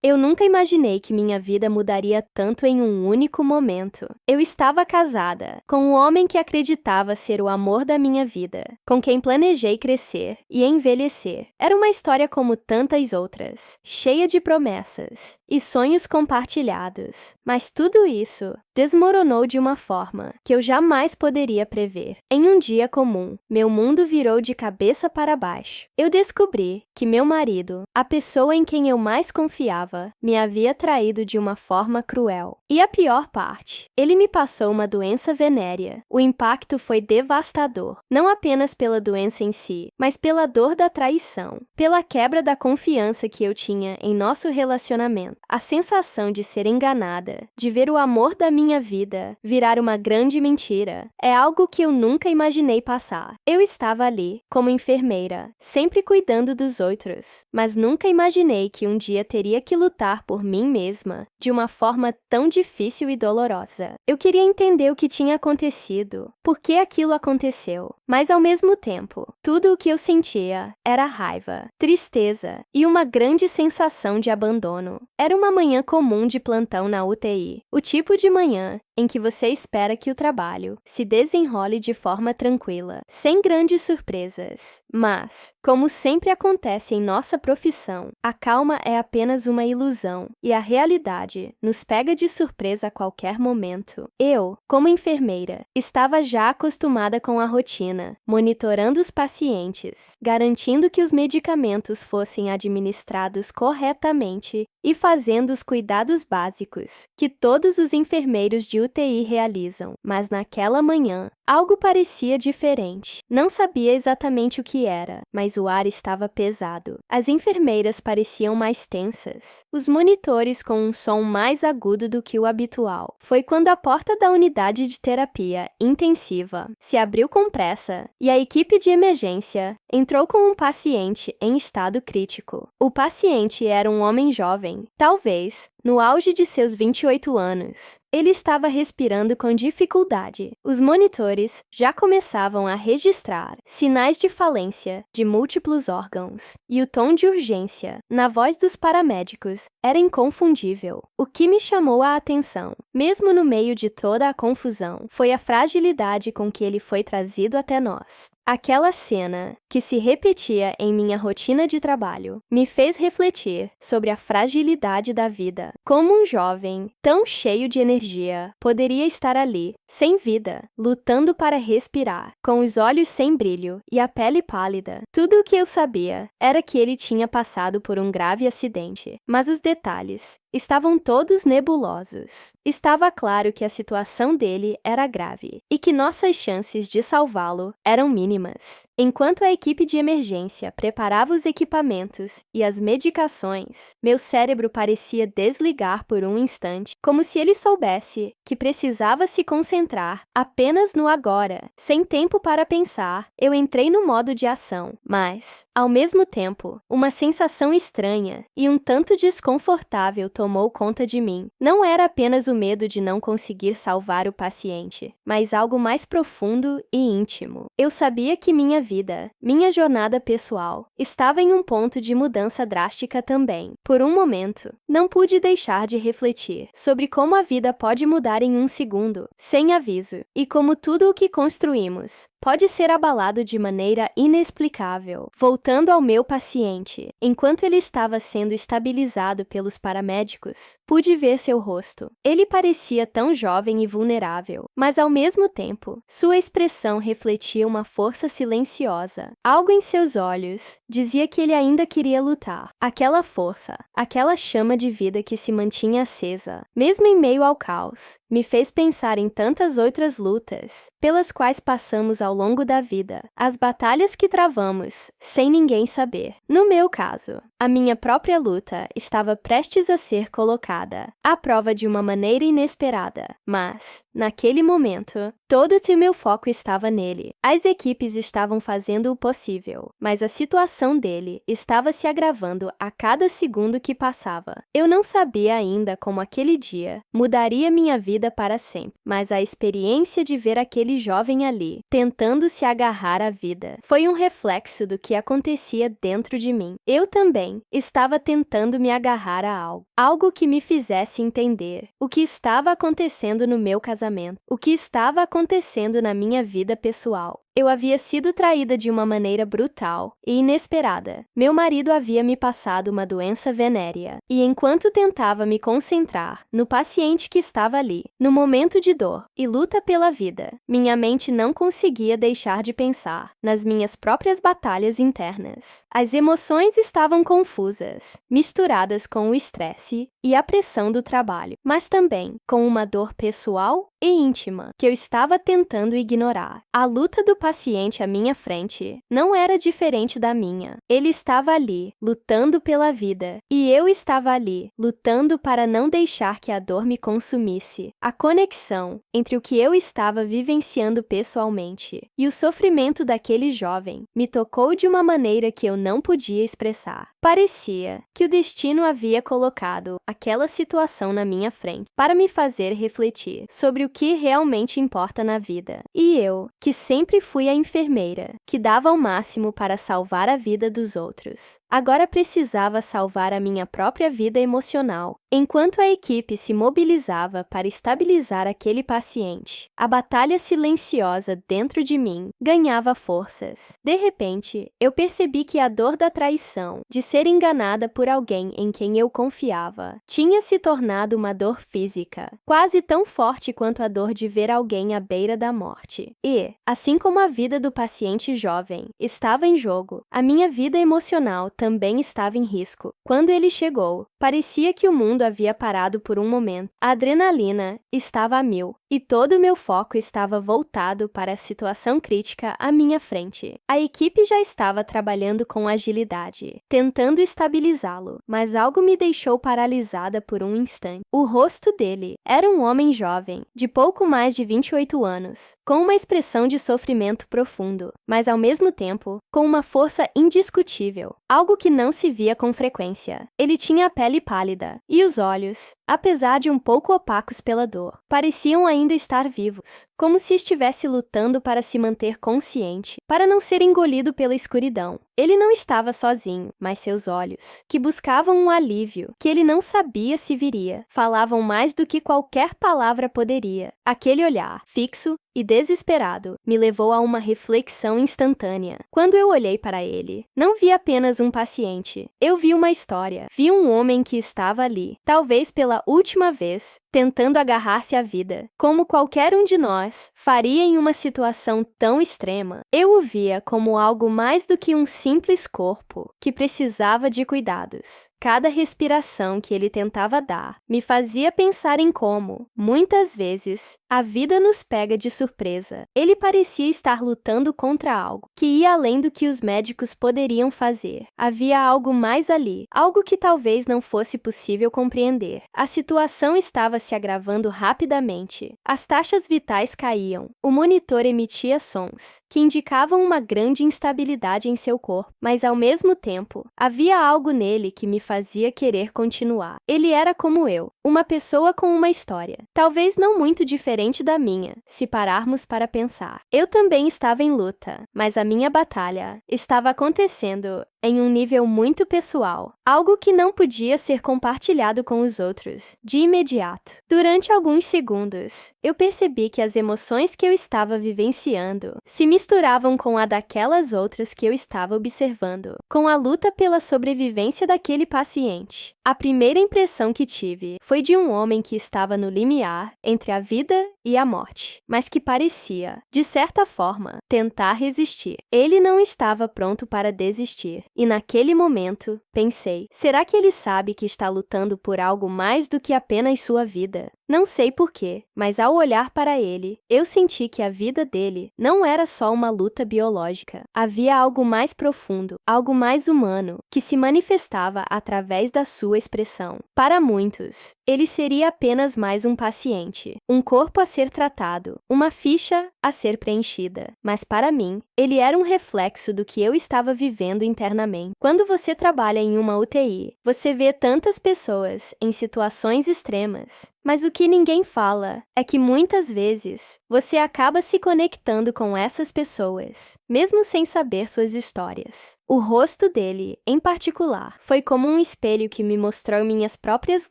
Eu nunca imaginei que minha vida mudaria tanto em um único momento. Eu estava casada com um homem que acreditava ser o amor da minha vida, com quem planejei crescer e envelhecer. Era uma história como tantas outras, cheia de promessas e sonhos compartilhados. Mas tudo isso desmoronou de uma forma que eu jamais poderia prever. Em um dia comum, meu mundo virou de cabeça para baixo. Eu descobri que meu marido, a pessoa em quem eu mais confiava, me havia traído de uma forma cruel. E a pior parte, ele me passou uma doença venérea. O impacto foi devastador, não apenas pela doença em si, mas pela dor da traição, pela quebra da confiança que eu tinha em nosso relacionamento, a sensação de ser enganada, de ver o amor da minha vida virar uma grande mentira. É algo que eu nunca imaginei passar. Eu estava ali, como enfermeira, sempre cuidando dos outros, mas nunca imaginei que um dia teria que lutar por mim mesma de uma forma tão difícil e dolorosa. Eu queria entender o que tinha acontecido, por que aquilo aconteceu, mas ao mesmo tempo, tudo o que eu sentia era raiva, tristeza e uma grande sensação de abandono. Era uma manhã comum de plantão na UTI, o tipo de manhã em que você espera que o trabalho se desenrole de forma tranquila, sem grandes surpresas. Mas, como sempre acontece em nossa profissão, a calma é apenas uma ilusão e a realidade nos pega de surpresa a qualquer momento. Eu, como enfermeira, estava já acostumada com a rotina, monitorando os pacientes, garantindo que os medicamentos fossem administrados corretamente e fazendo os cuidados básicos que todos os enfermeiros de UTI realizam. Mas naquela manhã, algo parecia diferente. Não sabia exatamente o que era, mas o ar estava pesado. As enfermeiras pareciam mais tensas, os monitores com um som mais agudo do que o habitual. Foi quando a porta da unidade de terapia intensiva se abriu com pressa e a equipe de emergência entrou com um paciente em estado crítico. O paciente era um homem jovem, talvez no auge de seus 28 anos. Ele estava respirando com dificuldade. Os monitores já começavam a registrar sinais de falência de múltiplos órgãos, e o tom de urgência na voz dos paramédicos era inconfundível. O que me chamou a atenção, mesmo no meio de toda a confusão, foi a fragilidade com que ele foi trazido até nós. Aquela cena, que se repetia em minha rotina de trabalho, me fez refletir sobre a fragilidade da vida. Como um jovem, tão cheio de energia, poderia estar ali, sem vida, lutando para respirar, com os olhos sem brilho e a pele pálida. Tudo o que eu sabia era que ele tinha passado por um grave acidente, mas os detalhes estavam todos nebulosos. Estava claro que a situação dele era grave e que nossas chances de salvá-lo eram mínimas. Enquanto a equipe de emergência preparava os equipamentos e as medicações, meu cérebro parecia desligar por um instante, como se ele soubesse que precisava se concentrar apenas no agora. Sem tempo para pensar, eu entrei no modo de ação, mas, ao mesmo tempo, uma sensação estranha e um tanto desconfortável tomou conta de mim. Não era apenas o medo de não conseguir salvar o paciente, mas algo mais profundo e íntimo. Eu sabia que minha vida, minha jornada pessoal, estava em um ponto de mudança drástica também. Por um momento, não pude deixar de refletir sobre como a vida pode mudar em um segundo, sem aviso, e como tudo o que construímos pode ser abalado de maneira inexplicável. Voltando ao meu paciente, enquanto ele estava sendo estabilizado pelos paramédicos, pude ver seu rosto. Ele parecia tão jovem e vulnerável, mas ao mesmo tempo, sua expressão refletia uma força silenciosa. Algo em seus olhos dizia que ele ainda queria lutar. Aquela força, aquela chama de vida que se mantinha acesa, mesmo em meio ao caos, me fez pensar em tantas outras lutas pelas quais passamos ao longo da vida, as batalhas que travamos sem ninguém saber. No meu caso, a minha própria luta estava prestes a ser colocada à prova de uma maneira inesperada, mas, naquele momento, todo o meu foco estava nele. As equipes estavam fazendo o possível, mas a situação dele estava se agravando a cada segundo que passava. Eu não sabia ainda como aquele dia mudaria minha vida para sempre, mas a experiência de ver aquele jovem ali, tentando se agarrar à vida, foi um reflexo do que acontecia dentro de mim. Eu também jovem estava tentando me agarrar a algo que me fizesse entender o que estava acontecendo no meu casamento, o que estava acontecendo na minha vida pessoal. Eu havia sido traída de uma maneira brutal e inesperada. Meu marido havia me passado uma doença venérea, e enquanto tentava me concentrar no paciente que estava ali, no momento de dor e luta pela vida, minha mente não conseguia deixar de pensar nas minhas próprias batalhas internas. As emoções estavam confusas, misturadas com o estresse e a pressão do trabalho, mas também com uma dor pessoal e íntima que eu estava tentando ignorar. A luta do paciente à minha frente não era diferente da minha. Ele estava ali, lutando pela vida, e eu estava ali, lutando para não deixar que a dor me consumisse. A conexão entre o que eu estava vivenciando pessoalmente e o sofrimento daquele jovem me tocou de uma maneira que eu não podia expressar. Parecia que o destino havia colocado aquela situação na minha frente para me fazer refletir sobre o que realmente importa na vida. E eu, que sempre fui a enfermeira, que dava o máximo para salvar a vida dos outros, agora precisava salvar a minha própria vida emocional. Enquanto a equipe se mobilizava para estabilizar aquele paciente, a batalha silenciosa dentro de mim ganhava forças. De repente, eu percebi que a dor da traição, de ser enganada por alguém em quem eu confiava, tinha se tornado uma dor física, quase tão forte quanto a dor de ver alguém à beira da morte. E, assim como a vida do paciente jovem estava em jogo, a minha vida emocional também estava em risco. Quando ele chegou, parecia que o mundo havia parado por um momento. A adrenalina estava a mil, e todo o meu foco estava voltado para a situação crítica à minha frente. A equipe já estava trabalhando com agilidade, tentando estabilizá-lo, mas algo me deixou paralisada por um instante. O rosto dele era um homem jovem, de pouco mais de 28 anos, com uma expressão de sofrimento profundo, mas ao mesmo tempo, com uma força indiscutível, algo que não se via com frequência. Ele tinha a pele pálida, e os olhos, apesar de um pouco opacos pela dor, pareciam ainda estar vivos, como se estivesse lutando para se manter consciente, para não ser engolido pela escuridão. Ele não estava sozinho, mas seus olhos, que buscavam um alívio que ele não sabia se viria, falavam mais do que qualquer palavra poderia. Aquele olhar, fixo e desesperado, me levou a uma reflexão instantânea. Quando eu olhei para ele, não vi apenas um paciente. Eu vi uma história. Vi um homem que estava ali, talvez pela última vez, tentando agarrar-se à vida, como qualquer um de nós faria em uma situação tão extrema. Eu o via como algo mais do que um simples corpo que precisava de cuidados. Cada respiração que ele tentava dar me fazia pensar em como, muitas vezes, a vida nos pega de surpresa. Ele parecia estar lutando contra algo que ia além do que os médicos poderiam fazer. Havia algo mais ali, algo que talvez não fosse possível compreender. A situação estava se agravando rapidamente. As taxas vitais caíam. O monitor emitia sons que indicavam uma grande instabilidade em seu corpo, mas ao mesmo tempo, havia algo nele que me fazia querer continuar. Ele era como eu, uma pessoa com uma história, talvez não muito diferente da minha, se pararmos para pensar. Eu também estava em luta, mas a minha batalha estava acontecendo em um nível muito pessoal, algo que não podia ser compartilhado com os outros, de imediato. Durante alguns segundos, eu percebi que as emoções que eu estava vivenciando se misturavam com a daquelas outras que eu estava observando, com a luta pela sobrevivência daquele paciente. A primeira impressão que tive foi de um homem que estava no limiar entre a vida e a morte, mas que parecia, de certa forma, tentar resistir. Ele não estava pronto para desistir. E naquele momento, pensei, será que ele sabe que está lutando por algo mais do que apenas sua vida? Não sei porquê, mas ao olhar para ele, eu senti que a vida dele não era só uma luta biológica. Havia algo mais profundo, algo mais humano, que se manifestava através da sua expressão. Para muitos, ele seria apenas mais um paciente, um corpo a ser tratado, uma ficha a ser preenchida. Mas para mim, ele era um reflexo do que eu estava vivendo internamente. Quando você trabalha em uma UTI, você vê tantas pessoas em situações extremas, Mas o que ninguém fala é que muitas vezes você acaba se conectando com essas pessoas, mesmo sem saber suas histórias. O rosto dele, em particular, foi como um espelho que me mostrou minhas próprias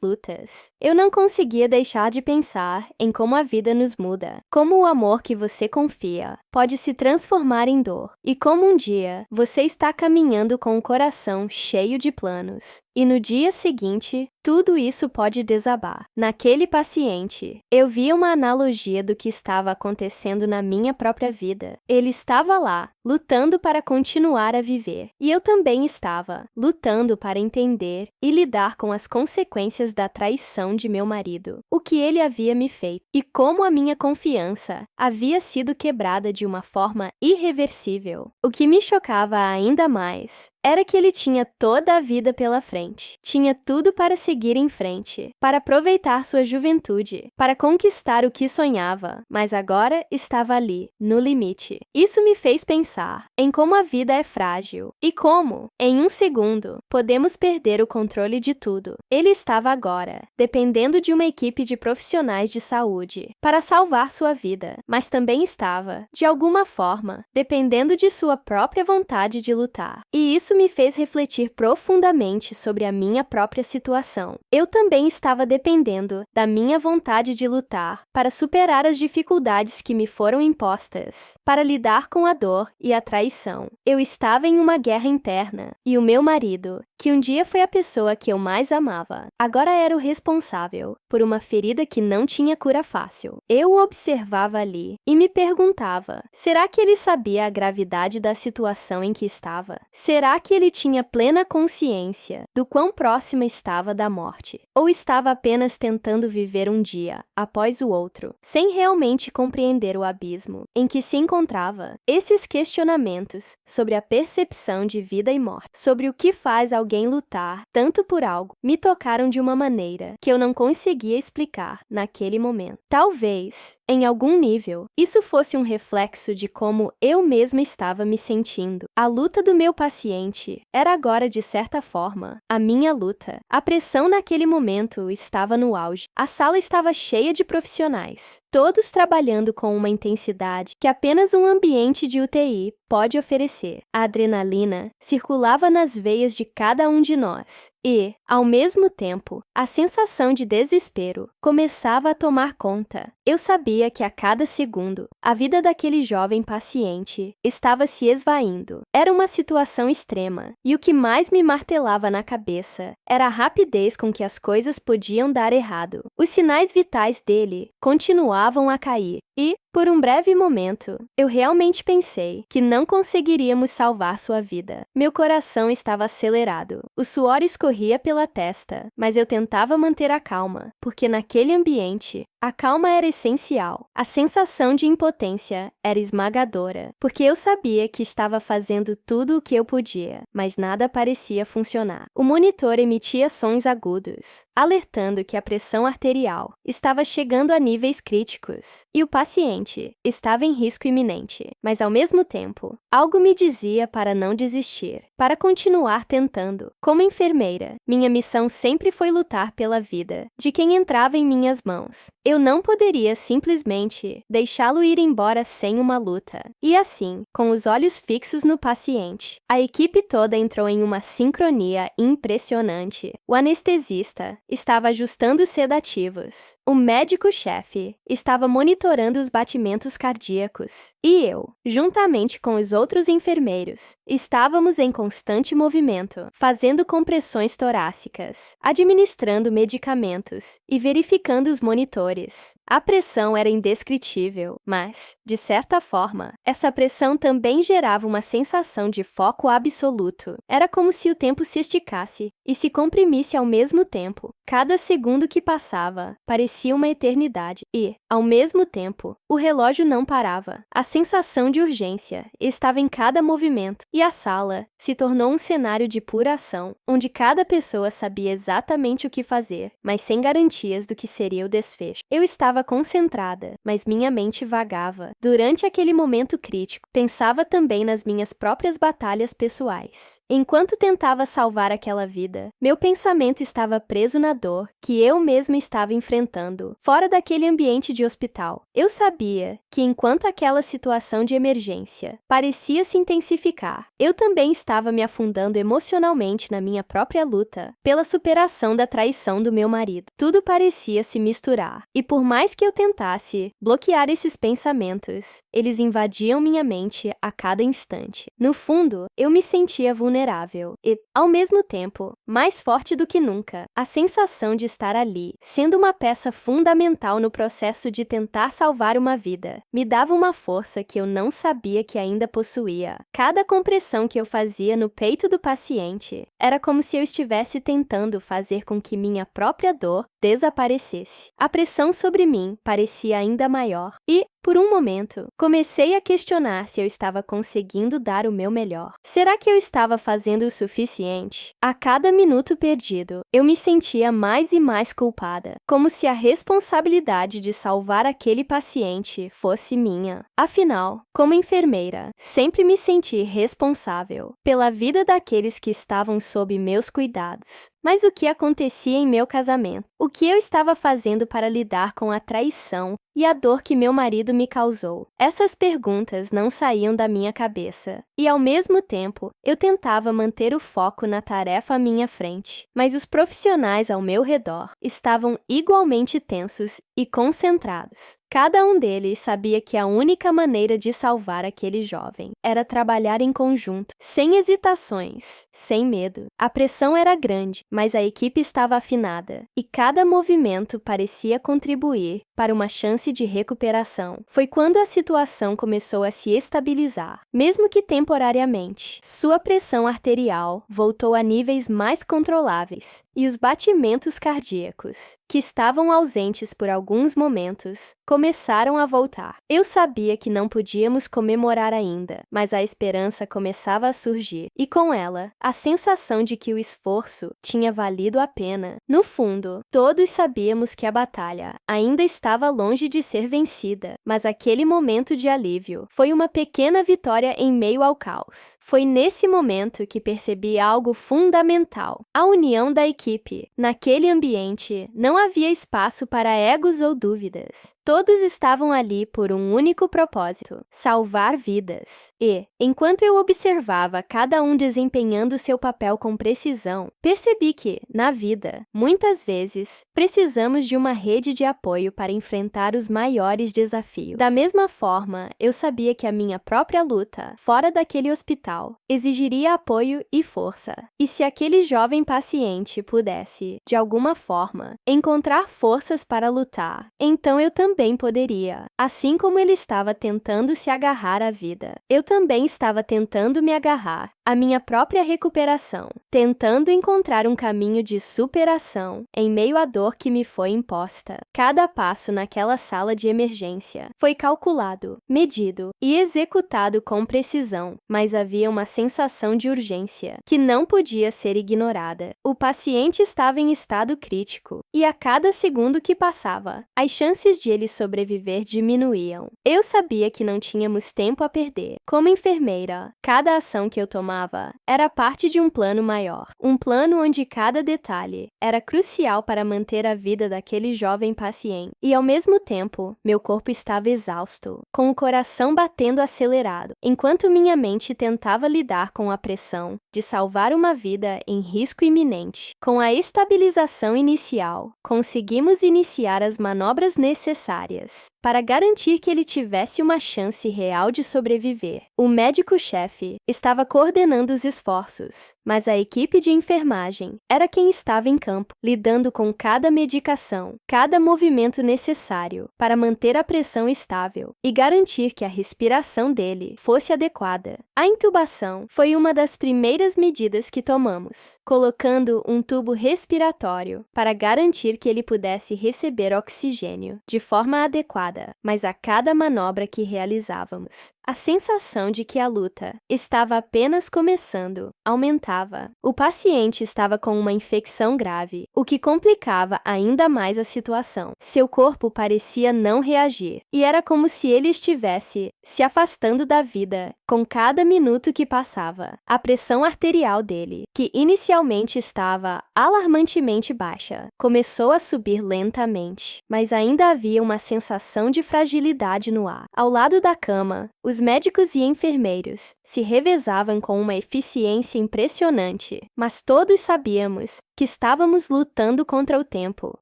lutas. Eu não conseguia deixar de pensar em como a vida nos muda, como o amor que você confia pode se transformar em dor, e como um dia você está caminhando com o coração cheio de planos, e no dia seguinte, tudo isso pode desabar. Naquele paciente, eu via uma analogia do que estava acontecendo na minha própria vida. Ele estava lá, lutando para continuar a viver. E eu também estava, lutando para entender e lidar com as consequências da traição de meu marido, o que ele havia me feito, e como a minha confiança havia sido quebrada de uma forma irreversível. O que me chocava ainda mais era que ele tinha toda a vida pela frente. Tinha tudo para seguir em frente, para aproveitar sua juventude, para conquistar o que sonhava, mas agora estava ali, no limite. Isso me fez pensar em como a vida é frágil e como, em um segundo, podemos perder o controle de tudo. Ele estava agora, dependendo de uma equipe de profissionais de saúde para salvar sua vida, mas também estava, de alguma forma, dependendo de sua própria vontade de lutar. E isso me fez refletir profundamente sobre a minha própria situação. Eu também estava dependendo da minha vontade de lutar para superar as dificuldades que me foram impostas, para lidar com a dor e a traição. Eu estava em uma guerra interna, e o meu marido, que um dia foi a pessoa que eu mais amava, agora era o responsável por uma ferida que não tinha cura fácil. Eu o observava ali e me perguntava, será que ele sabia a gravidade da situação em que estava? Será que ele tinha plena consciência do quão próxima estava da morte? Ou estava apenas tentando viver um dia após o outro, sem realmente compreender o abismo em que se encontrava? Esses questionamentos sobre a percepção de vida e morte, sobre o que faz alguém lutar tanto por algo, me tocaram de uma maneira que eu não conseguia explicar naquele momento. Talvez, em algum nível, isso fosse um reflexo de como eu mesma estava me sentindo. A luta do meu paciente era agora, de certa forma, a minha luta. A pressão naquele momento estava no auge. A sala estava cheia de profissionais, todos trabalhando com uma intensidade que apenas um ambiente de UTI pode oferecer. A adrenalina circulava nas veias de cada um de nós e, ao mesmo tempo, a sensação de desespero começava a tomar conta. Eu sabia que a cada segundo, a vida daquele jovem paciente estava se esvaindo. Era uma situação extrema, e o que mais me martelava na cabeça era a rapidez com que as coisas podiam dar errado. Os sinais vitais dele continuavam a cair, e, por um breve momento, eu realmente pensei que não conseguiríamos salvar sua vida. Meu coração estava acelerado. O suor escorria pela testa, mas eu tentava manter a calma, porque naquele ambiente, a calma era essencial. A sensação de impotência era esmagadora, porque eu sabia que estava fazendo tudo o que eu podia, mas nada parecia funcionar. O monitor emitia sons agudos, alertando que a pressão arterial estava chegando a níveis críticos, e o paciente estava em risco iminente. Mas, ao mesmo tempo, algo me dizia para não desistir, para continuar tentando. Como enfermeira, minha missão sempre foi lutar pela vida de quem entrava em minhas mãos. Eu não poderia simplesmente deixá-lo ir embora sem uma luta. E assim, com os olhos fixos no paciente, a equipe toda entrou em uma sincronia impressionante. O anestesista estava ajustando os sedativos. O médico-chefe estava monitorando os batimentos cardíacos. E eu, juntamente com os outros enfermeiros, estávamos em constante movimento, fazendo compressões torácicas, administrando medicamentos e verificando os monitores. A pressão era indescritível, mas, de certa forma, essa pressão também gerava uma sensação de foco absoluto. Era como se o tempo se esticasse e se comprimisse ao mesmo tempo. Cada segundo que passava parecia uma eternidade e, ao mesmo tempo, o relógio não parava. A sensação de urgência estava em cada movimento, e a sala se tornou um cenário de pura ação, onde cada pessoa sabia exatamente o que fazer, mas sem garantias do que seria o desfecho. Eu estava concentrada, mas minha mente vagava. Durante aquele momento crítico, pensava também nas minhas próprias batalhas pessoais. Enquanto tentava salvar aquela vida, meu pensamento estava preso na dor que eu mesma estava enfrentando, fora daquele ambiente de hospital. Eu sabia que enquanto aquela situação de emergência parecia se intensificar, eu também estava me afundando emocionalmente na minha própria luta pela superação da traição do meu marido. Tudo parecia se misturar, e por mais que eu tentasse bloquear esses pensamentos, eles invadiam minha mente a cada instante. No fundo, eu me sentia vulnerável e, ao mesmo tempo, mais forte do que nunca. A sensação de estar ali, sendo uma peça fundamental no processo de tentar salvar uma vida, me dava uma força que eu não sabia que ainda possuía. Cada compressão que eu fazia no peito do paciente era como se eu estivesse tentando fazer com que minha própria dor desaparecesse. A pressão sobre mim parecia ainda maior e, por um momento, comecei a questionar se eu estava conseguindo dar o meu melhor. Será que eu estava fazendo o suficiente? A cada minuto perdido, eu me sentia mais e mais culpada, como se a responsabilidade de salvar aquele paciente fosse minha. Afinal, como enfermeira, sempre me senti responsável pela vida daqueles que estavam sob meus cuidados. Mas o que acontecia em meu casamento? O que eu estava fazendo para lidar com a traição e a dor que meu marido me causou? Essas perguntas não saíam da minha cabeça, e ao mesmo tempo, eu tentava manter o foco na tarefa à minha frente. Mas os profissionais ao meu redor estavam igualmente tensos e concentrados. Cada um deles sabia que a única maneira de salvar aquele jovem era trabalhar em conjunto, sem hesitações, sem medo. A pressão era grande, mas a equipe estava afinada, e cada movimento parecia contribuir para uma chance de recuperação. Foi quando a situação começou a se estabilizar, mesmo que temporariamente. Sua pressão arterial voltou a níveis mais controláveis, e os batimentos cardíacos, que estavam ausentes por alguns momentos, começaram a voltar. Eu sabia que não podíamos comemorar ainda, mas a esperança começava a surgir, e com ela, a sensação de que o esforço tinha valido a pena. No fundo, todos sabíamos que a batalha ainda estava longe de ser vencida, mas aquele momento de alívio foi uma pequena vitória em meio ao caos. Foi nesse momento que percebi algo fundamental: a união da equipe. Naquele ambiente, não havia espaço para egos ou dúvidas. Todos estavam ali por um único propósito: salvar vidas. E, enquanto eu observava cada um desempenhando seu papel com precisão, percebi que, na vida, muitas vezes, precisamos de uma rede de apoio para enfrentar os maiores desafios. Da mesma forma, eu sabia que a minha própria luta, fora daquele hospital, exigiria apoio e força. E se aquele jovem paciente pudesse, de alguma forma, encontrar forças para lutar, então eu também poderia. Assim como ele estava tentando se agarrar à vida, eu também estava tentando me agarrar à minha própria recuperação, tentando encontrar um caminho de superação em meio à dor que me foi imposta. Cada passo naquela sala de emergência foi calculado, medido e executado com precisão, mas havia uma sensação de urgência que não podia ser ignorada. O paciente estava em estado crítico, e a cada segundo que passava, as chances de ele sobreviver diminuíam. Eu sabia que não tínhamos tempo a perder. Como enfermeira, cada ação que eu tomava era parte de um plano maior, um plano onde cada detalhe era crucial para manter a vida daquele jovem paciente. E ao mesmo tempo, meu corpo estava exausto, com o coração batendo acelerado, enquanto minha mente tentava lidar com a pressão de salvar uma vida em risco iminente. Com a estabilização inicial, conseguimos iniciar as manobras necessárias para garantir que ele tivesse uma chance real de sobreviver. O médico-chefe estava coordenando os esforços, mas a equipe de enfermagem era quem estava em campo, lidando com cada medicação, cada movimento necessário respiratório para manter a pressão estável e garantir que a respiração dele fosse adequada. A intubação foi uma das primeiras medidas que tomamos, colocando um tubo respiratório para garantir que ele pudesse receber oxigênio de forma adequada, mas a cada manobra que realizávamos, a sensação de que a luta estava apenas começando aumentava. O paciente estava com uma infecção grave, o que complicava ainda mais a situação. Seu corpo parecia não reagir, e era como se ele estivesse se afastando da vida com cada minuto que passava. A pressão arterial dele, que inicialmente estava alarmantemente baixa, começou a subir lentamente, mas ainda havia uma sensação de fragilidade no ar. Ao lado da cama, os médicos e enfermeiros se revezavam com uma eficiência impressionante, mas todos sabíamos que estávamos lutando contra o tempo.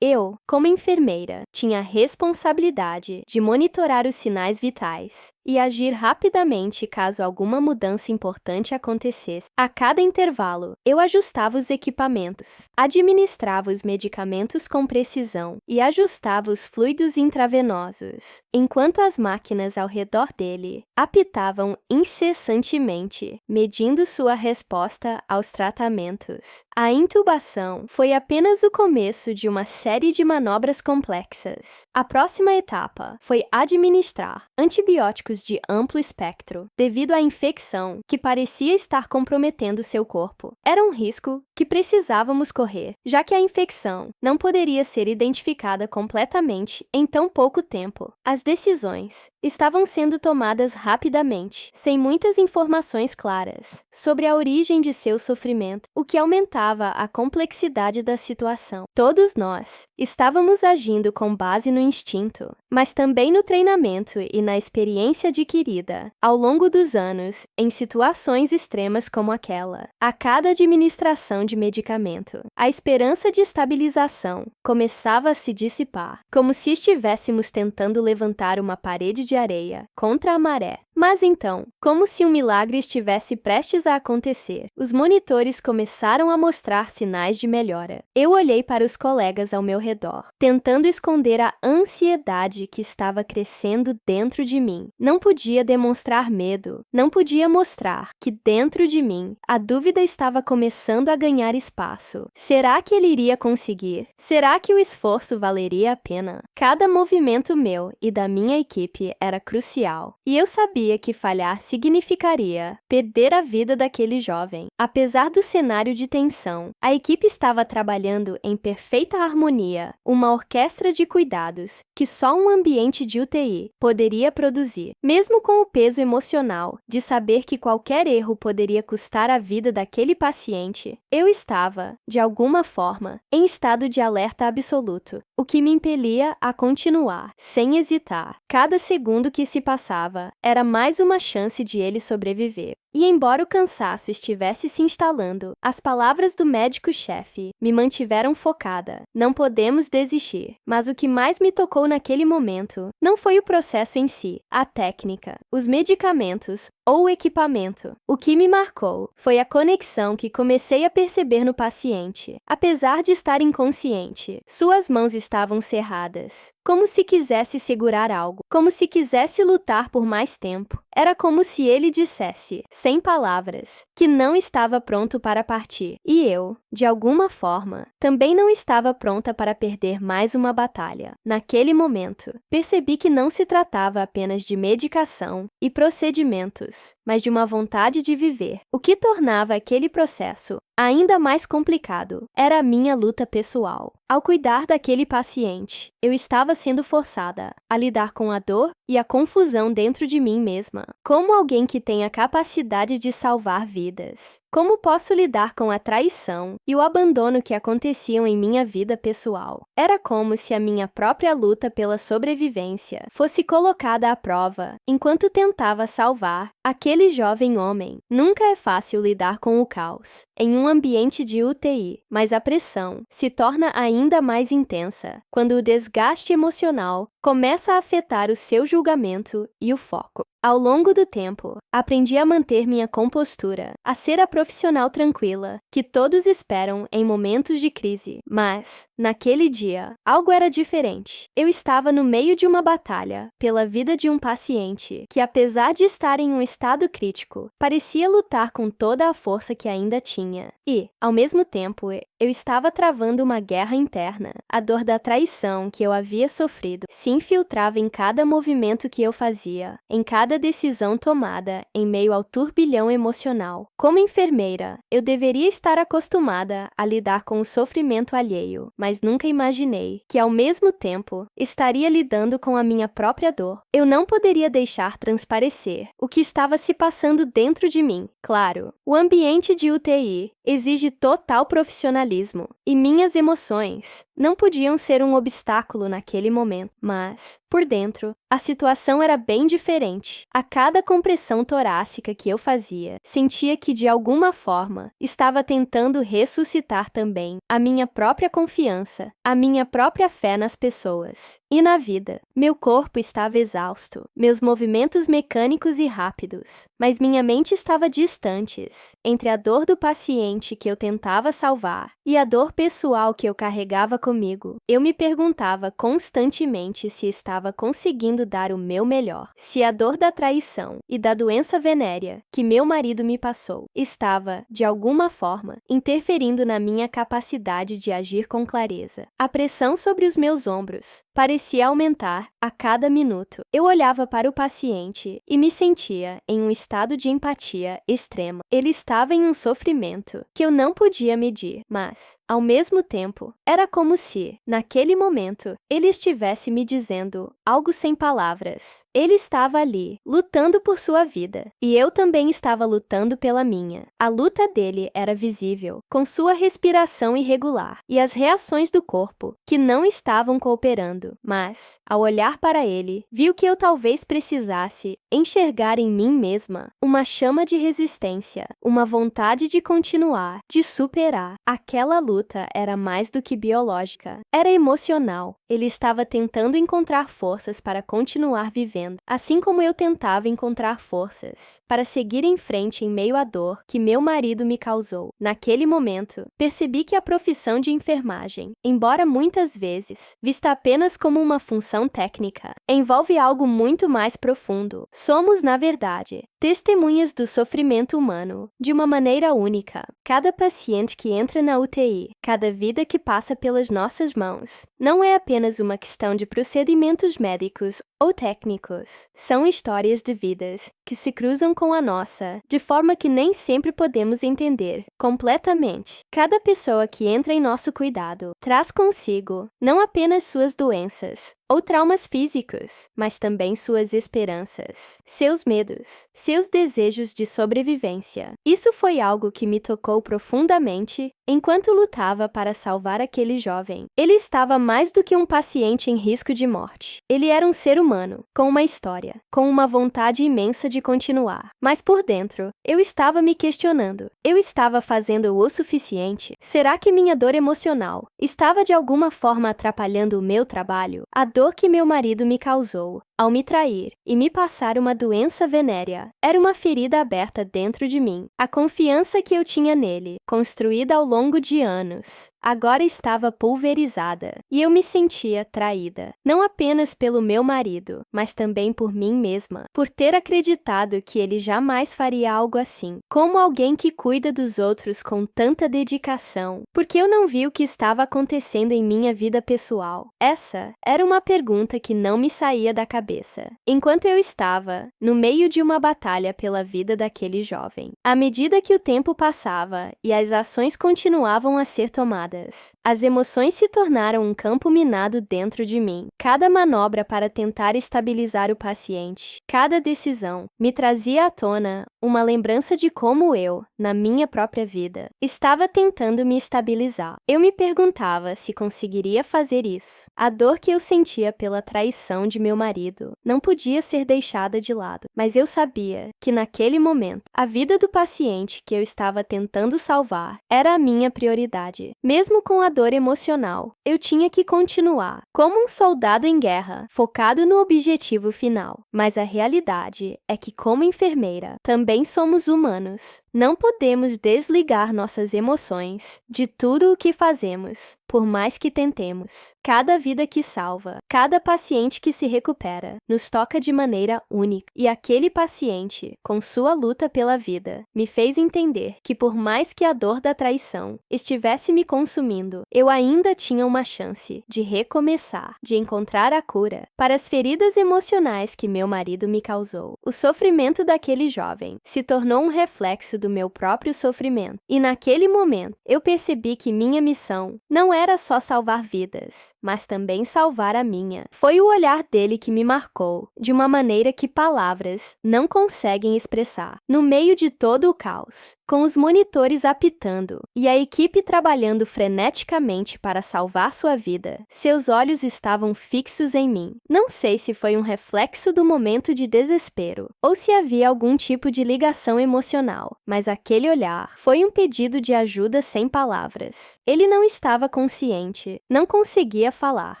Eu, como enfermeira, tinha a responsabilidade de monitorar os sinais vitais e agir rapidamente caso alguma mudança importante acontecesse. A cada intervalo, eu ajustava os equipamentos, administrava os medicamentos com precisão e ajustava os fluidos intravenosos, enquanto as máquinas ao redor dele apitavam incessantemente, medindo sua resposta aos tratamentos. A intubação foi apenas o começo de uma série de manobras complexas. A próxima etapa foi administrar antibióticos de amplo espectro, devido à infecção que parecia estar comprometendo seu corpo. Era um risco que precisávamos correr, já que a infecção não poderia ser identificada completamente em tão pouco tempo. As decisões estavam sendo tomadas rapidamente, sem muitas informações claras sobre a origem de seu sofrimento, o que aumentava a complexidade da situação. Todos nós estávamos agindo com base no instinto, mas também no treinamento e na experiência adquirida ao longo dos anos em situações extremas como aquela. A cada administração de medicamento, a esperança de estabilização começava a se dissipar, como se estivéssemos tentando levantar uma parede de areia contra a maré. Mas então, como se um milagre estivesse prestes a acontecer, os monitores começaram a mostrar sinais de melhora. Eu olhei para os colegas ao meu redor, tentando esconder a ansiedade que estava crescendo dentro de mim. Não podia demonstrar medo, não podia mostrar que dentro de mim a dúvida estava começando a ganhar espaço. Será que ele iria conseguir? Será que o esforço valeria a pena? Cada movimento meu e da minha equipe era crucial, e eu sabia que falhar significaria perder a vida daquele jovem. Apesar do cenário de tensão, a equipe estava trabalhando em perfeita harmonia, uma orquestra de cuidados que só um ambiente de UTI poderia produzir. Mesmo com o peso emocional de saber que qualquer erro poderia custar a vida daquele paciente, eu estava, de alguma forma, em estado de alerta absoluto, o que me impelia a continuar, sem hesitar. Cada segundo que se passava era mais uma chance de ele sobreviver. E embora o cansaço estivesse se instalando, as palavras do médico-chefe me mantiveram focada. Não podemos desistir. Mas o que mais me tocou naquele momento não foi o processo em si, a técnica, os medicamentos ou o equipamento. O que me marcou foi a conexão que comecei a perceber no paciente. Apesar de estar inconsciente, suas mãos estavam cerradas, como se quisesse segurar algo, como se quisesse lutar por mais tempo. Era como se ele dissesse, sem palavras, que não estava pronto para partir. E eu, de alguma forma, também não estava pronta para perder mais uma batalha. Naquele momento, percebi que não se tratava apenas de medicação e procedimentos, mas de uma vontade de viver. O que tornava aquele processo ainda mais complicado era a minha luta pessoal. Ao cuidar daquele paciente, eu estava sendo forçada a lidar com a dor e a confusão dentro de mim mesma. Como alguém que tem a capacidade de salvar vidas, como posso lidar com a traição e o abandono que aconteciam em minha vida pessoal? Era como se a minha própria luta pela sobrevivência fosse colocada à prova enquanto tentava salvar aquele jovem homem. Nunca é fácil lidar com o caos em um ambiente de UTI, mas a pressão se torna ainda mais intensa quando o desgaste emocional começa a afetar o seu julgamento e o foco. Ao longo do tempo, aprendi a manter minha compostura, a ser a profissional tranquila que todos esperam em momentos de crise. Mas, naquele dia, algo era diferente. Eu estava no meio de uma batalha pela vida de um paciente que, apesar de estar em um estado crítico, parecia lutar com toda a força que ainda tinha. E, ao mesmo tempo, eu estava travando uma guerra interna. A dor da traição que eu havia sofrido se infiltrava em cada movimento que eu fazia, em cada decisão tomada, em meio ao turbilhão emocional. Como enfermeira, eu deveria estar acostumada a lidar com o sofrimento alheio, mas nunca imaginei que, ao mesmo tempo, estaria lidando com a minha própria dor. Eu não poderia deixar transparecer o que estava se passando dentro de mim. Claro, o ambiente de UTI exige total profissionalismo, e minhas emoções não podiam ser um obstáculo naquele momento. Mas, por dentro, a situação era bem diferente. A cada compressão torácica que eu fazia, sentia que, de alguma forma, estava tentando ressuscitar também a minha própria confiança, a minha própria fé nas pessoas e na vida. Meu corpo estava exausto, meus movimentos mecânicos e rápidos, mas minha mente estava distante, entre a dor do paciente que eu tentava salvar e a dor pessoal que eu carregava comigo. Eu me perguntava constantemente se estava conseguindo dar o meu melhor, se a dor da traição e da doença venérea que meu marido me passou estava, de alguma forma, interferindo na minha capacidade de agir com clareza. A pressão sobre os meus ombros parecia aumentar a cada minuto. Eu olhava para o paciente e me sentia em um estado de empatia extrema. Ele estava em um sofrimento que eu não podia medir, mas, ao mesmo tempo, era como se, naquele momento, ele estivesse me dizendo algo sem palavras. Ele estava ali, lutando por sua vida, e eu também estava lutando pela minha. A luta dele era visível, com sua respiração irregular e as reações do corpo que não estavam cooperando, mas, ao olhar para ele, viu que eu talvez precisasse enxergar em mim mesma uma chama de resistência, uma vontade de continuar, de superar. Aquela luta era mais do que biológica, era emocional. Ele estava tentando encontrar forças para continuar vivendo, assim como eu tentava encontrar forças para seguir em frente em meio à dor que meu marido me causou. Naquele momento, percebi que a profissão de enfermagem, embora muitas vezes vista apenas como uma função técnica, envolve algo muito mais profundo. Somos, na verdade, testemunhas do sofrimento humano de uma maneira única. Cada paciente que entra na UTI, cada vida que passa pelas nossas mãos, não é apenas uma questão de procedimentos médicos ou técnicos. São histórias de vidas que se cruzam com a nossa, de forma que nem sempre podemos entender completamente. Cada pessoa que entra em nosso cuidado traz consigo não apenas suas doenças ou traumas físicos, mas também suas esperanças, seus medos, seus desejos de sobrevivência. Isso foi algo que me tocou profundamente enquanto lutava para salvar aquele jovem. Ele estava mais do que um paciente em risco de morte. Ele era um ser humano, com uma história, com uma vontade imensa de continuar. Mas por dentro, eu estava me questionando. Eu estava fazendo o suficiente? Será que minha dor emocional estava de alguma forma atrapalhando o meu trabalho? A dor que meu marido me causou ao me trair e me passar uma doença venérea era uma ferida aberta dentro de mim. A confiança que eu tinha nele, construída ao longo de anos, agora estava pulverizada e eu me sentia traída, não apenas pelo meu marido, mas também por mim mesma, por ter acreditado que ele jamais faria algo assim. Como alguém que cuida dos outros com tanta dedicação, porque eu não vi o que estava acontecendo em minha vida pessoal? Essa era uma pergunta que não me saía da cabeça, enquanto eu estava no meio de uma batalha pela vida daquele jovem. À medida que o tempo passava e as ações continuavam a ser tomadas, as emoções se tornaram um campo minado dentro de mim. Cada manobra para tentar estabilizar o paciente, cada decisão, me trazia à tona uma lembrança de como eu, na minha própria vida. Estava tentando me estabilizar. Eu me perguntava se conseguiria fazer isso. A dor que eu sentia pela traição de meu marido não podia ser deixada de lado, mas eu sabia que naquele momento, a vida do paciente que eu estava tentando salvar era a minha prioridade. Mesmo com a dor emocional, eu tinha que continuar, como um soldado em guerra, focado no objetivo final. Mas a realidade é que, como enfermeira, também somos humanos. Não podemos desligar nossas emoções de tudo o que fazemos, por mais que tentemos. Cada vida que salva, cada paciente que se recupera, nos toca de maneira única. E aquele paciente, com sua luta pela vida, me fez entender que por mais que a dor da traição estivesse me consumindo, eu ainda tinha uma chance de recomeçar, de encontrar a cura para as feridas emocionais que meu marido me causou. O sofrimento daquele jovem se tornou um reflexo do meu próprio sofrimento. E naquele momento, eu percebi que minha missão não era só salvar vidas, mas também salvar a minha. Foi o olhar dele que me marcou, de uma maneira que palavras não conseguem expressar. No meio de todo o caos, com os monitores apitando e a equipe trabalhando freneticamente para salvar sua vida, seus olhos estavam fixos em mim. Não sei se foi um reflexo do momento de desespero ou se havia algum tipo de ligação emocional, mas aquele olhar foi um pedido de ajuda sem palavras. Ele não estava consciente, não conseguia falar,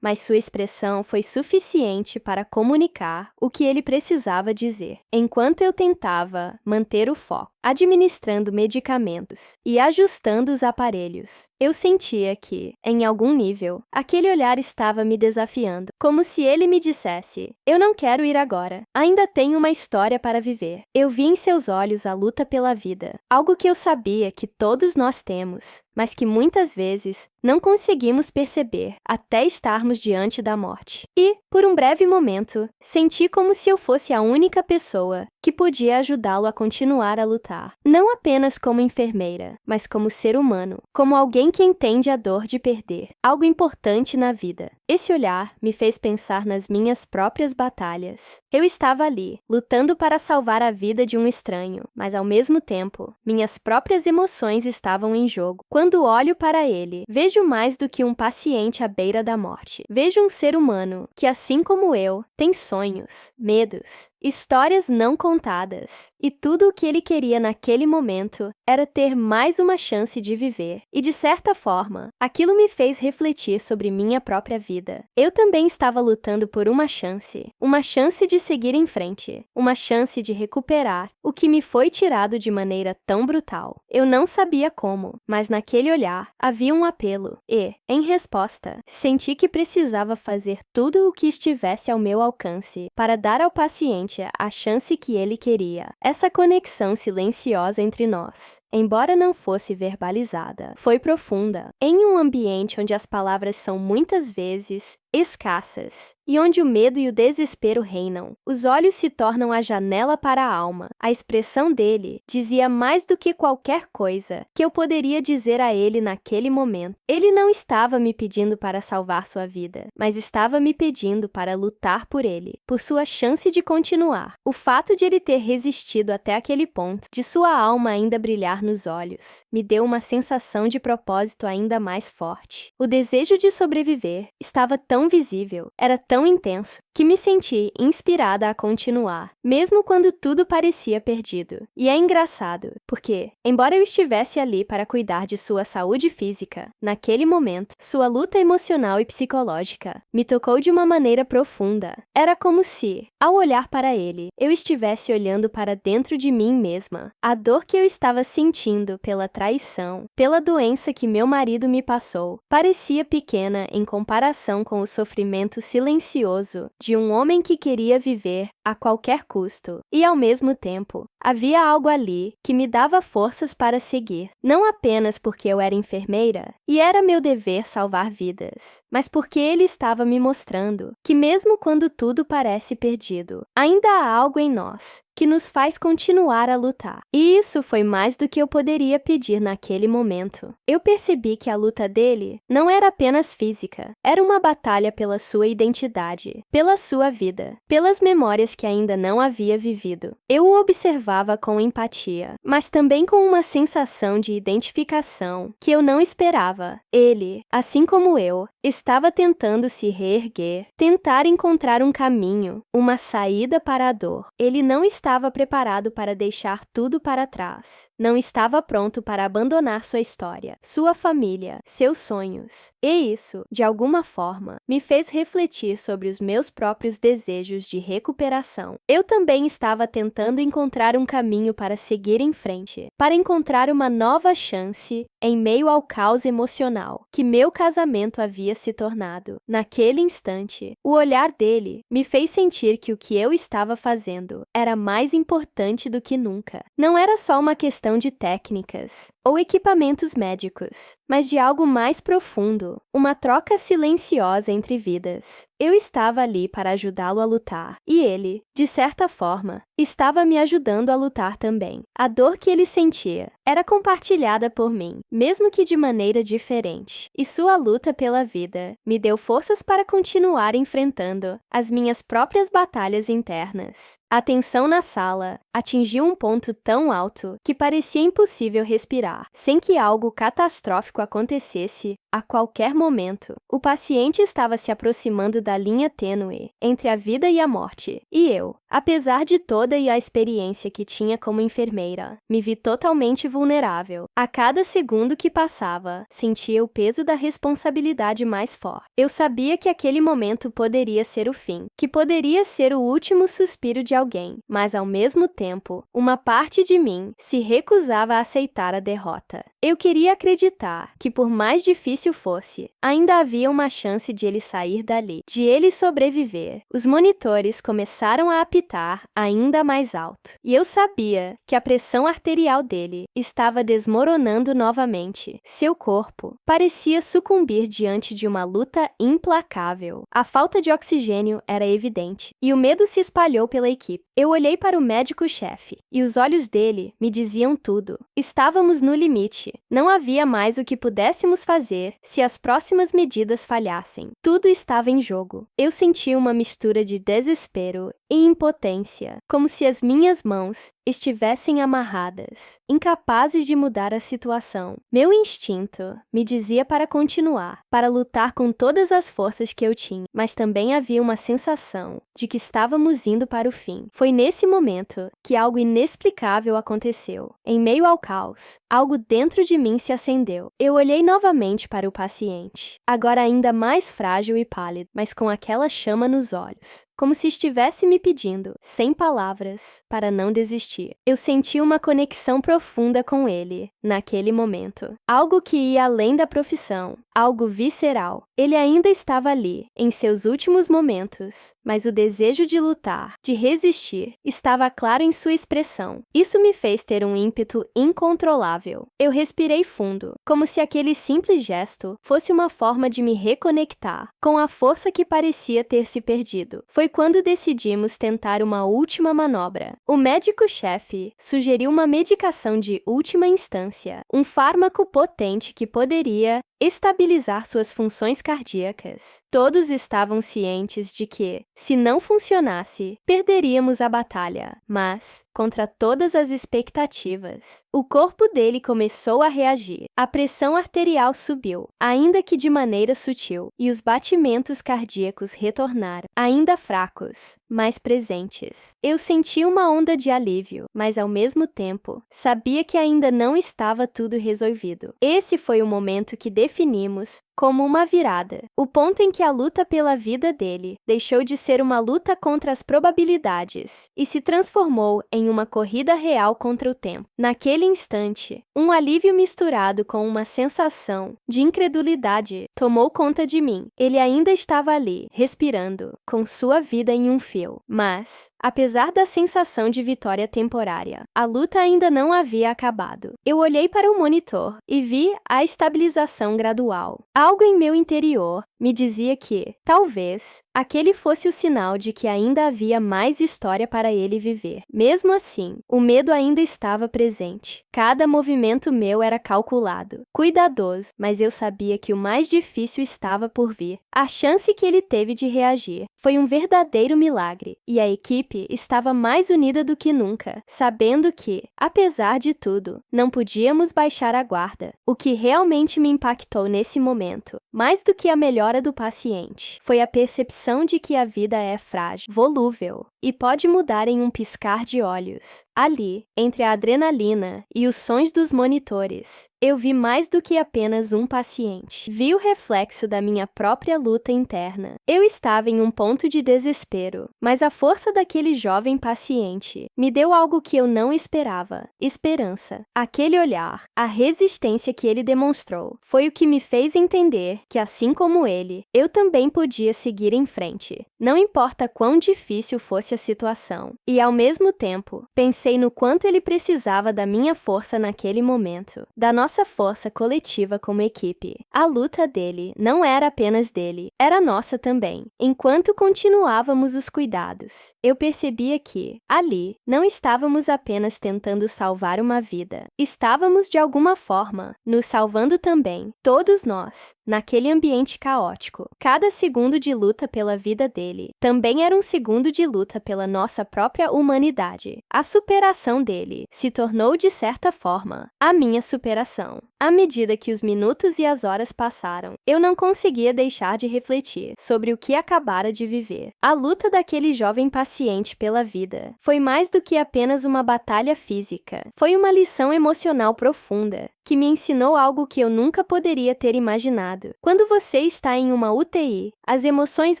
mas sua expressão foi suficiente para comunicar o que ele precisava dizer. Enquanto eu tentava manter o foco, administrando medicamentos e ajustando os aparelhos, eu sentia que, em algum nível, aquele olhar estava me desafiando, como se ele me dissesse: eu não quero ir agora, ainda tenho uma história para viver. Eu vi em seus olhos a luta pela vida, algo que eu sabia que todos nós temos, mas que muitas vezes não conseguimos perceber até estarmos diante da morte. E, por um breve momento, senti como se eu fosse a única pessoa que podia ajudá-lo a continuar a lutar. Não apenas como enfermeira, mas como ser humano, como alguém que entende a dor de perder algo importante na vida. Esse olhar me fez pensar nas minhas próprias batalhas. Eu estava ali, lutando para salvar a vida de um estranho, mas ao mesmo tempo, minhas próprias emoções estavam em jogo. Quando olho para ele, vejo mais do que um paciente à beira da morte. Vejo um ser humano que, assim como eu, tem sonhos, medos, histórias não contadas. E tudo o que ele queria naquele momento era ter mais uma chance de viver. E, de certa forma, aquilo me fez refletir sobre minha própria vida. Eu também estava lutando por uma chance de seguir em frente, uma chance de recuperar o que me foi tirado de maneira tão brutal. Eu não sabia como, mas naquele olhar havia um apelo e, em resposta, senti que precisava fazer tudo o que estivesse ao meu alcance para dar ao paciente a chance que ele queria. Essa conexão silenciosa entre nós, embora não fosse verbalizada, foi profunda. Em um ambiente onde as palavras são muitas vezes escassas e onde o medo e o desespero reinam, os olhos se tornam a janela para a alma. A expressão dele dizia mais do que qualquer coisa que eu poderia dizer a ele naquele momento. Ele não estava me pedindo para salvar sua vida, mas estava me pedindo para lutar por ele, por sua chance de continuar. O fato de ele ter resistido até aquele ponto, de sua alma ainda brilhar nos olhos, me deu uma sensação de propósito ainda mais forte. O desejo de sobreviver estava tão visível, era tão intenso, que me senti inspirada a continuar, mesmo quando tudo parecia perdido. E é engraçado, porque, embora eu estivesse ali para cuidar de sua saúde física, naquele momento, sua luta emocional e psicológica me tocou de uma maneira profunda. Era como se, ao olhar para ele, eu estivesse olhando para dentro de mim mesma. A dor que eu estava sentindo pela traição, pela doença que meu marido me passou, parecia pequena em comparação com o sofrimento silencioso de um homem que queria viver a qualquer custo. E, ao mesmo tempo, havia algo ali que me dava forças para seguir, não apenas porque eu era enfermeira e era meu dever salvar vidas, mas porque ele estava me mostrando que, mesmo quando tudo parece perdido, ainda há algo em nós que nos faz continuar a lutar. E isso foi mais do que eu poderia pedir naquele momento. Eu percebi que a luta dele não era apenas física, era uma batalha pela sua identidade, pela sua vida, pelas memórias coisas que ainda não havia vivido. Eu o observava com empatia, mas também com uma sensação de identificação que eu não esperava. Ele, assim como eu, estava tentando se reerguer, tentar encontrar um caminho, uma saída para a dor. Ele não estava preparado para deixar tudo para trás. Não estava pronto para abandonar sua história, sua família, seus sonhos. E isso, de alguma forma, me fez refletir sobre os meus próprios desejos de recuperação. Eu também estava tentando encontrar um caminho para seguir em frente, para encontrar uma nova chance em meio ao caos emocional que meu casamento havia se tornado. Naquele instante, o olhar dele me fez sentir que o que eu estava fazendo era mais importante do que nunca. Não era só uma questão de técnicas ou equipamentos médicos, mas de algo mais profundo, uma troca silenciosa entre vidas. Eu estava ali para ajudá-lo a lutar, e ele, de certa forma, estava me ajudando a lutar também. A dor que ele sentia era compartilhada por mim, mesmo que de maneira diferente, e sua luta pela vida me deu forças para continuar enfrentando as minhas próprias batalhas internas. A tensão na sala atingiu um ponto tão alto que parecia impossível respirar, sem que algo catastrófico acontecesse a qualquer momento. O paciente estava se aproximando da linha tênue entre a vida e a morte, e eu, apesar de toda a experiência que tinha como enfermeira, me vi totalmente vulnerável. A cada segundo que passava, sentia o peso da responsabilidade mais forte. Eu sabia que aquele momento poderia ser o fim, que poderia ser o último suspiro de alguém, mas ao mesmo tempo, uma parte de mim se recusava a aceitar a derrota. Eu queria acreditar que, por mais difícil fosse, ainda havia uma chance de ele sair dali, de ele sobreviver. Os monitores começaram a apitar ainda mais alto, e eu sabia que a pressão arterial dele estava desmoronando novamente. Seu corpo parecia sucumbir diante de uma luta implacável. A falta de oxigênio era evidente, e o medo se espalhou pela equipe. Eu olhei para o médico-chefe, e os olhos dele me diziam tudo. Estávamos no limite. Não havia mais o que pudéssemos fazer se as próximas medidas falhassem. Tudo estava em jogo. Eu sentia uma mistura de desespero e impotência, como se as minhas mãos estivessem amarradas, incapazes de mudar a situação. Meu instinto me dizia para continuar, para lutar com todas as forças que eu tinha, mas também havia uma sensação de que estávamos indo para o fim. Foi nesse momento que algo inexplicável aconteceu. Em meio ao caos, algo dentro de mim se acendeu. Eu olhei novamente para o paciente, agora ainda mais frágil e pálido, mas com aquela chama nos olhos, como se estivesse me pedindo, sem palavras, para não desistir. Eu senti uma conexão profunda com ele, naquele momento. Algo que ia além da profissão, algo visceral. Ele ainda estava ali, em seus últimos momentos, mas o desejo de lutar, de resistir, estava claro em sua expressão. Isso me fez ter um ímpeto incontrolável. Eu respirei fundo, como se aquele simples gesto fosse uma forma de me reconectar com a força que parecia ter se perdido. Foi quando decidimos tentar uma última manobra. O médico-chefe sugeriu uma medicação de última instância, um fármaco potente que poderia estabilizar suas funções cardíacas. Todos estavam cientes de que, se não funcionasse, perderíamos a batalha. Mas, contra todas as expectativas, o corpo dele começou a reagir. A pressão arterial subiu, ainda que de maneira sutil, e os batimentos cardíacos retornaram, ainda fracos, mas presentes. Eu senti uma onda de alívio, mas ao mesmo tempo, sabia que ainda não estava tudo resolvido. Esse foi o momento que definimos como uma virada, o ponto em que a luta pela vida dele deixou de ser uma luta contra as probabilidades e se transformou em uma corrida real contra o tempo. Naquele instante, um alívio misturado com uma sensação de incredulidade tomou conta de mim. Ele ainda estava ali, respirando, com sua vida em um fio. Mas, apesar da sensação de vitória temporária, a luta ainda não havia acabado. Eu olhei para o monitor e vi a estabilização gradual. Algo em meu interior me dizia que, talvez, aquele fosse o sinal de que ainda havia mais história para ele viver. Mesmo assim, o medo ainda estava presente. Cada movimento meu era calculado, cuidadoso, mas eu sabia que o mais difícil estava por vir. A chance que ele teve de reagir foi um verdadeiro milagre, e a equipe estava mais unida do que nunca, sabendo que, apesar de tudo, não podíamos baixar a guarda. O que realmente me impactou nesse momento, mais do que a melhora do paciente, foi a percepção de que a vida é frágil, volúvel e pode mudar em um piscar de olhos. Ali, entre a adrenalina e os sons dos monitores, eu vi mais do que apenas um paciente. Vi o reflexo da minha própria luta interna. Eu estava em um ponto de desespero, mas a força daquele jovem paciente me deu algo que eu não esperava: esperança. Aquele olhar, a resistência que ele demonstrou, foi o que me fez entender que, assim como ele, eu também podia seguir em frente. Não importa quão difícil fosse a situação. E, ao mesmo tempo, pensei no quanto ele precisava da minha força naquele momento, da nossa força coletiva como equipe. A luta dele não era apenas dele, era nossa também. Enquanto continuávamos os cuidados, eu percebia que, ali, não estávamos apenas tentando salvar uma vida. Estávamos, de alguma forma, nos salvando também, todos nós, naquele ambiente caótico. Cada segundo de luta pela vida dele também era um segundo de luta pela nossa própria humanidade. A superação dele se tornou, de certa forma, a minha superação. À medida que os minutos e as horas passaram, eu não conseguia deixar de refletir sobre o que acabara de viver. A luta daquele jovem paciente pela vida foi mais do que apenas uma batalha física. Foi uma lição emocional profunda, que me ensinou algo que eu nunca poderia ter imaginado. Quando você está em uma UTI, as emoções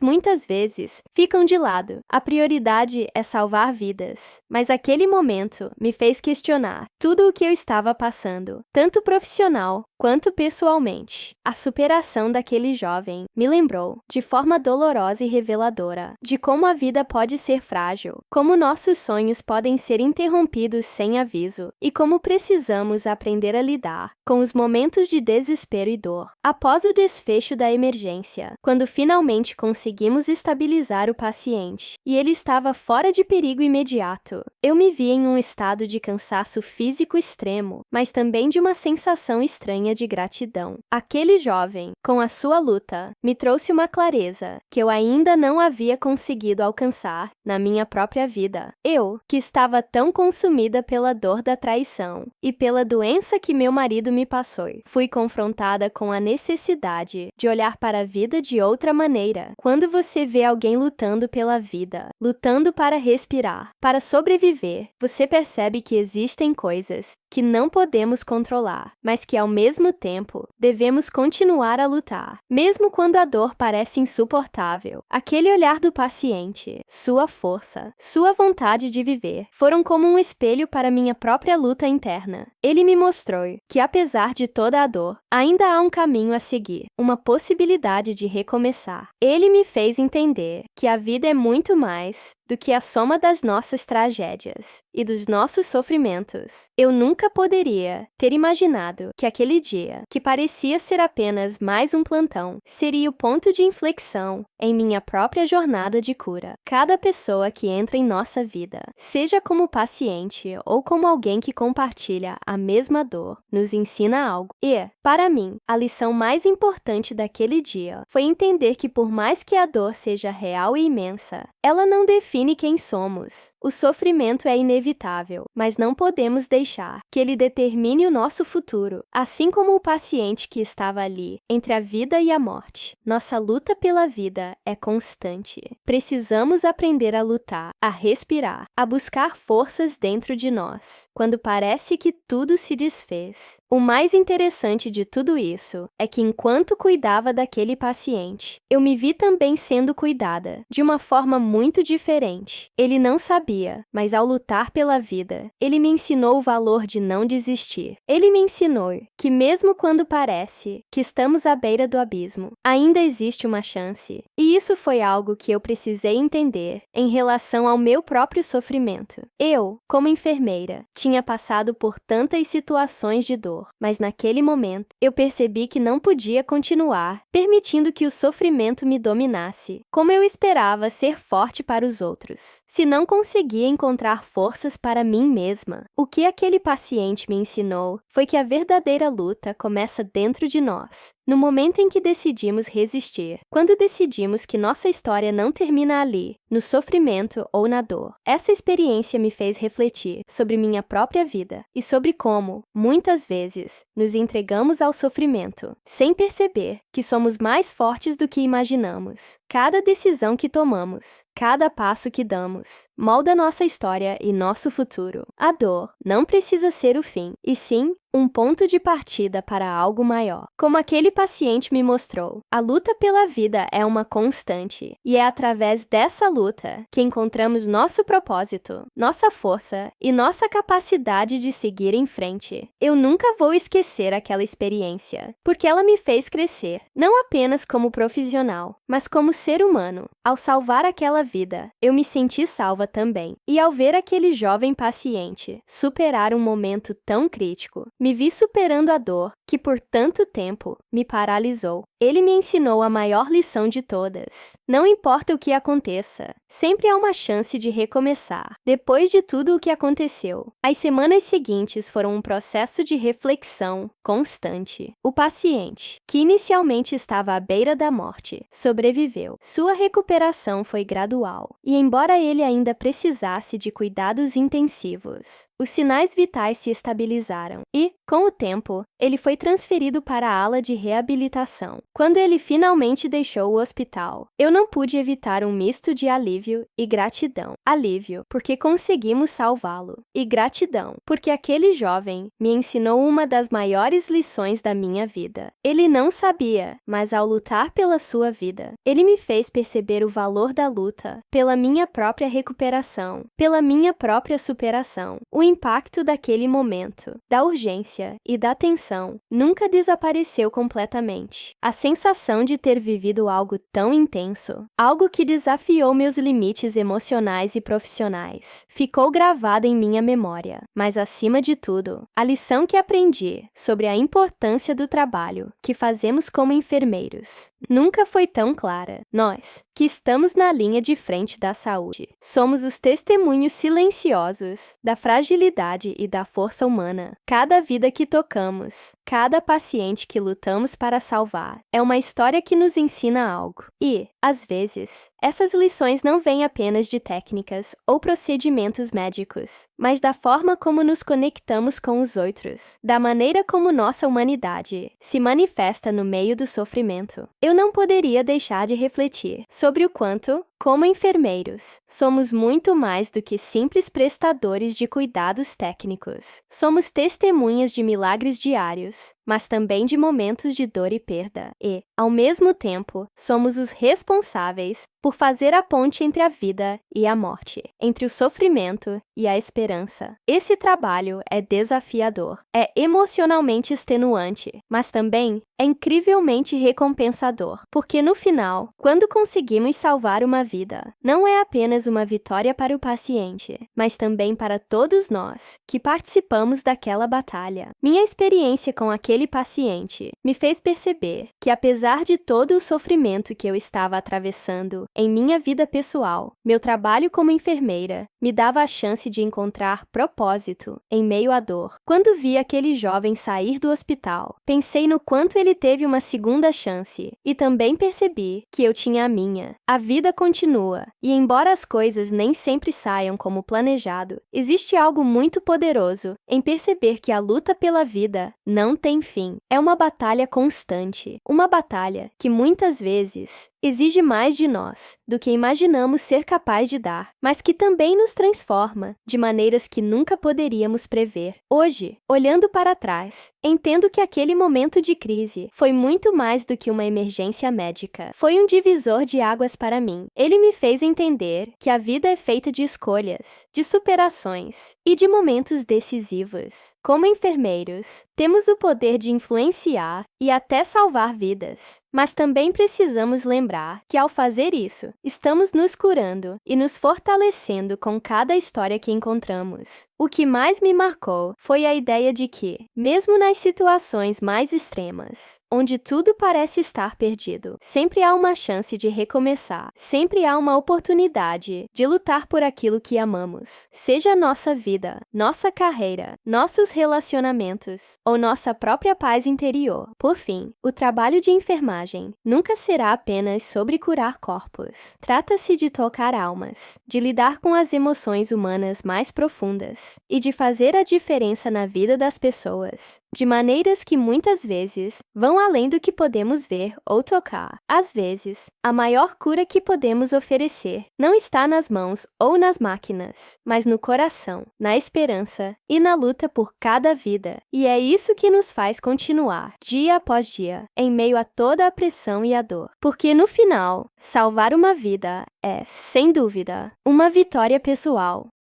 muitas vezes ficam de lado. A prioridade é salvar vidas. Mas aquele momento me fez questionar tudo o que eu estava passando, tanto profissional quanto pessoalmente. A superação daquele jovem me lembrou, de forma dolorosa e reveladora, de como a vida pode ser frágil, como nossos sonhos podem ser interrompidos sem aviso e como precisamos aprender a lidar com os momentos de desespero e dor. Após o desfecho da emergência, quando finalmente conseguimos estabilizar o paciente e ele estava fora de perigo imediato, eu me vi em um estado de cansaço físico extremo, mas também de uma sensação estranha de gratidão. Aquele jovem, com a sua luta, me trouxe uma clareza que eu ainda não havia conseguido alcançar na minha própria vida. Eu, que estava tão consumida pela dor da traição e pela doença que meu marido me passou, fui confrontada com a necessidade de olhar para a vida de outra maneira. Quando você vê alguém lutando pela vida, lutando para respirar, para sobreviver, você percebe que existem coisas que não podemos controlar, mas que ao mesmo tempo devemos continuar a lutar, mesmo quando a dor parece insuportável. Aquele olhar do paciente, sua força, sua vontade de viver, foram como um espelho para minha própria luta interna. Ele me mostrou que, apesar de toda a dor, ainda há um caminho a seguir, uma possibilidade de recomeçar. Ele me fez entender que a vida é muito mais do que a soma das nossas tragédias e dos nossos sofrimentos. Eu nunca poderia ter imaginado que aquele dia, que parecia ser apenas mais um plantão, seria o ponto de inflexão em minha própria jornada de cura. Cada pessoa que entra em nossa vida, seja como paciente ou como alguém que compartilha a mesma dor, nos ensina algo. E, para mim, a lição mais importante daquele dia foi entender que, por mais que a dor seja real e imensa, ela não define quem somos. O sofrimento é inevitável, mas não podemos deixar que ele determine o nosso futuro, assim como o paciente que estava ali, entre a vida e a morte. Nossa luta pela vida é constante. Precisamos aprender a lutar, a respirar, a buscar forças dentro de nós, quando parece que tudo se desfez. O mais interessante de tudo isso é que, enquanto cuidava daquele paciente, eu me vi também sendo cuidada, de uma forma muito diferente. Ele não sabia, mas ao lutar pela vida, ele me ensinou o valor de não desistir. Ele me ensinou que, mesmo quando parece que estamos à beira do abismo, ainda existe uma chance. E isso foi algo que eu precisei entender em relação ao meu próprio sofrimento. Eu, como enfermeira, tinha passado por tantas situações de dor, mas naquele momento eu percebi que não podia continuar permitindo que o sofrimento me dominasse, como eu esperava ser forte para os outros. Se não conseguia encontrar forças para mim mesma, o que aquele paciente me ensinou foi que a verdadeira luta começa dentro de nós, no momento em que decidimos resistir, quando decidimos que nossa história não termina ali, no sofrimento ou na dor. Essa experiência me fez refletir sobre minha própria vida e sobre como, muitas vezes, nos entregamos ao sofrimento, sem perceber que somos mais fortes do que imaginamos. Cada decisão que tomamos, cada passo que damos, molda nossa história e nosso futuro. A dor não precisa ser o fim, e sim um ponto de partida para algo maior. Como aquele paciente me mostrou, a luta pela vida é uma constante, e é através dessa luta que encontramos nosso propósito, nossa força e nossa capacidade de seguir em frente. Eu nunca vou esquecer aquela experiência, porque ela me fez crescer, não apenas como profissional, mas como ser humano. Ao salvar aquela vida, eu me senti salva também. E ao ver aquele jovem paciente superar um momento tão crítico, me vi superando a dor que por tanto tempo me paralisou. Ele me ensinou a maior lição de todas. Não importa o que aconteça, sempre há uma chance de recomeçar. Depois de tudo o que aconteceu, as semanas seguintes foram um processo de reflexão constante. O paciente, que inicialmente estava à beira da morte, sobreviveu. Sua recuperação foi gradual, e embora ele ainda precisasse de cuidados intensivos, os sinais vitais se estabilizaram e, com o tempo, ele foi transferido para a ala de reabilitação. Quando ele finalmente deixou o hospital, eu não pude evitar um misto de alívio e gratidão. Alívio, porque conseguimos salvá-lo, e gratidão, porque aquele jovem me ensinou uma das maiores lições da minha vida. Ele não sabia, mas ao lutar pela sua vida, ele me fez perceber o valor da luta, pela minha própria recuperação, pela minha própria superação. O impacto daquele momento, da urgência e da tensão nunca desapareceu completamente. A sensação de ter vivido algo tão intenso, algo que desafiou meus limites emocionais e profissionais, ficou gravada em minha memória. Mas acima de tudo, a lição que aprendi sobre a importância do trabalho que fazemos como enfermeiros nunca foi tão clara. Nós, que estamos na linha de frente da saúde, somos os testemunhos silenciosos da fragilidade e da força humana. Cada vida que tocamos, cada paciente que lutamos para salvar, é uma história que nos ensina algo. E, às vezes, essas lições não vêm apenas de técnicas ou procedimentos médicos, mas da forma como nos conectamos com os outros, da maneira como nossa humanidade se manifesta no meio do sofrimento. Eu não poderia deixar de refletir sobre o quanto, como enfermeiros, somos muito mais do que simples prestadores de cuidados técnicos. Somos testemunhas de milagres diários, mas também de momentos de dor e perda. E, ao mesmo tempo, somos os responsáveis por fazer a ponte entre a vida e a morte, entre o sofrimento e a esperança. Esse trabalho é desafiador, é emocionalmente extenuante, mas também é incrivelmente recompensador, porque no final, quando conseguimos salvar uma vida, não é apenas uma vitória para o paciente, mas também para todos nós que participamos daquela batalha. Minha experiência com aquele paciente me fez perceber que, apesar de todo o sofrimento que eu estava atravessando em minha vida pessoal, meu trabalho como enfermeira me dava a chance de encontrar propósito em meio à dor. Quando vi aquele jovem sair do hospital, pensei no quanto ele teve uma segunda chance e também percebi que eu tinha a minha. A vida continua, e embora as coisas nem sempre saiam como planejado, existe algo muito poderoso em perceber que a luta pela vida não tem fim. É uma batalha constante, uma batalha batalha que muitas vezes exige mais de nós do que imaginamos ser capaz de dar, mas que também nos transforma de maneiras que nunca poderíamos prever. Hoje, olhando para trás, entendo que aquele momento de crise foi muito mais do que uma emergência médica. Foi um divisor de águas para mim. Ele me fez entender que a vida é feita de escolhas, de superações e de momentos decisivos. Como enfermeiros, temos o poder de influenciar e até salvar vidas, mas também precisamos lembrar que, ao fazer isso, estamos nos curando e nos fortalecendo com cada história que encontramos. O que mais me marcou foi a ideia de que, mesmo nas situações mais extremas, onde tudo parece estar perdido, sempre há uma chance de recomeçar, sempre há uma oportunidade de lutar por aquilo que amamos, seja nossa vida, nossa carreira, nossos relacionamentos ou nossa própria paz interior. Por fim, o trabalho de enfermagem nunca será apenas sobre curar corpos. Trata-se de tocar almas, de lidar com as emoções humanas mais profundas e de fazer a diferença na vida das pessoas, de maneiras que muitas vezes vão além do que podemos ver ou tocar. Às vezes, a maior cura que podemos oferecer não está nas mãos ou nas máquinas, mas no coração, na esperança e na luta por cada vida. E é isso que nos faz continuar, dia após dia, em meio a toda a pressão e a dor. Porque no final, salvar uma vida é, sem dúvida, uma vitória pessoal.